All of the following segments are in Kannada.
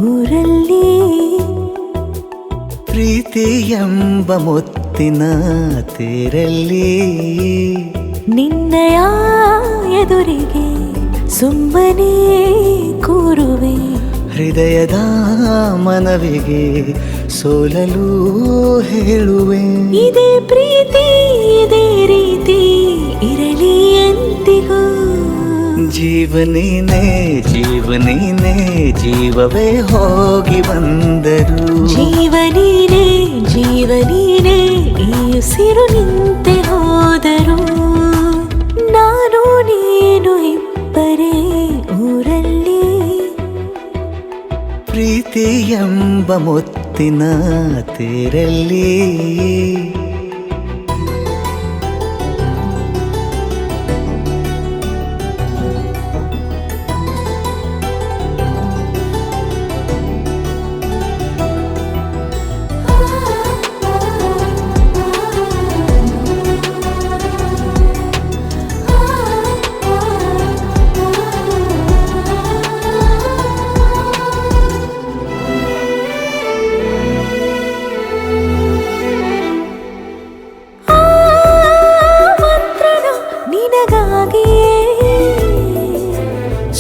ಊರಲ್ಲಿ ಪ್ರೀತಿ ಎಂಬ ಮುತ್ತಿನ ತೇರಲ್ಲಿ ನಿನ್ನಯ ಎದುರಿಗೆ ಸುಮ್ಮನೆ ಕೂರುವೆ ಹೃದಯದ ಮನವಿಗೆ ಸೋಲಲು ಹೇಳುವೆ ಇದೇ ಪ್ರೀತಿ ಇದೇ ರೀತಿ ಇರಲಿ ಎಂದಿಗೂ ಜೀವನೇನೆ ಜೀವನೇನೆ ಜೀವವೇ ಹೋಗಿ ಬಂದರು ಜೀವನೀನೇ ಜೀವನೀನೇ ಈ ಉಸಿರು ನಿಂತೆ ಹೋದರು ನಾನು ನೀನು ಇಬ್ಬರೇ ಊರಲ್ಲಿ ಪ್ರೀತಿ ಎಂಬ ಮುತ್ತಿನ ತೇರಲ್ಲಿ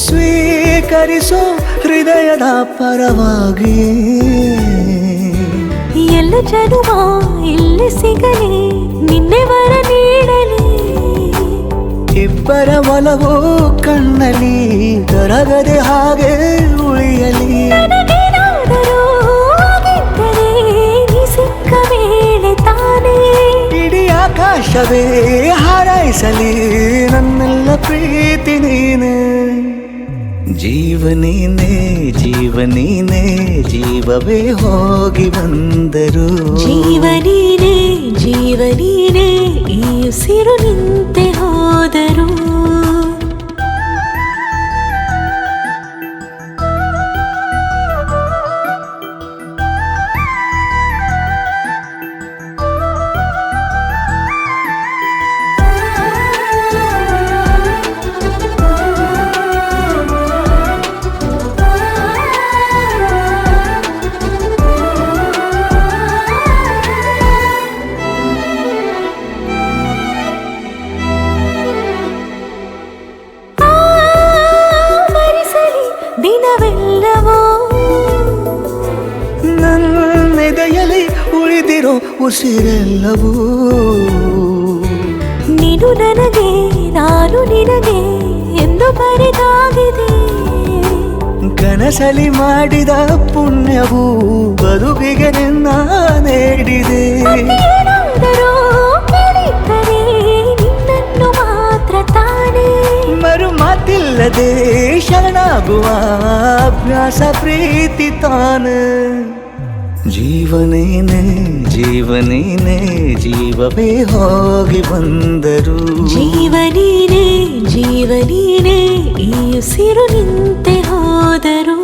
ಸ್ವೀಕರಿಸೋ ಹೃದಯದ ಪರವಾಗಿ ಎಲ್ಲ ಜನುಮ ಇಲ್ಲಿ ಸಿಗಲಿ ನಿನ್ನೆ ವರ ನೀಡಲಿ ಇಬ್ಬರ ಒಲವು ಕಣ್ಣಲ್ಲಿ ಕರಗದೆ ಹಾಗೆ ಉಳಿಯಲಿ ನನಗೇನಾದರೂ ಆಗಿದ್ದರೆ ನೀ ಸಿಕ್ಕ ವೇಳೆ ತಾನೇ ಇಡೀ ಆಕಾಶವೇ ಹಾರೈಸಲಿ ನನ್ನೆಲ್ಲ ಪ್ರೀತಿ ನೀನೆ ಜೀವನೇನೆ ಜೀವನೇನೆ ಜೀವವೇ ಹೋಗಿ ಬಂದರು ಜೀವನೀನೇ ಜೀವನೀನೇ ಈ ಉಸಿರು ನಿಂತೆ ಹೋದರು ದಿನವೆಲ್ಲವೋ ನನ್ನೆದೆಯಲ್ಲಿ ಉಳಿದಿರೋ ಉಸಿರೆಲ್ಲವೂ ನೀನು ನನಗೆ ನಾನು ನಿನಗೆ ಎಂದು ಬರೆದಾಗಿದೆ ಕನಸಲಿ ಮಾಡಿದ ಪುಣ್ಯವು ಬದುಕಿಗೆ ನಿನ್ನ ನೀಡಿದೆ ಏನಾದರೂ ಕೇಳಿದ್ದರೆ ನಿನ್ನನ್ನು ಮಾತ್ರ ತಾನೇ ಮರು ಮಾತಿಲ್ಲದೆ ಶರಣಾಗುವ ಅಭ್ಯಾಸ ಪ್ರೀತಿ ತಾನೆ ಜೀವನೇನೆ ಜೀವನೇನೆ ಜೀವವೇ ಹೋಗಿ ಬಂದರು ಜೀವನೀನೇ ಜೀವನೀನೇ ಈ ಉಸಿರು ನಿಂತೆ ಹೋದರು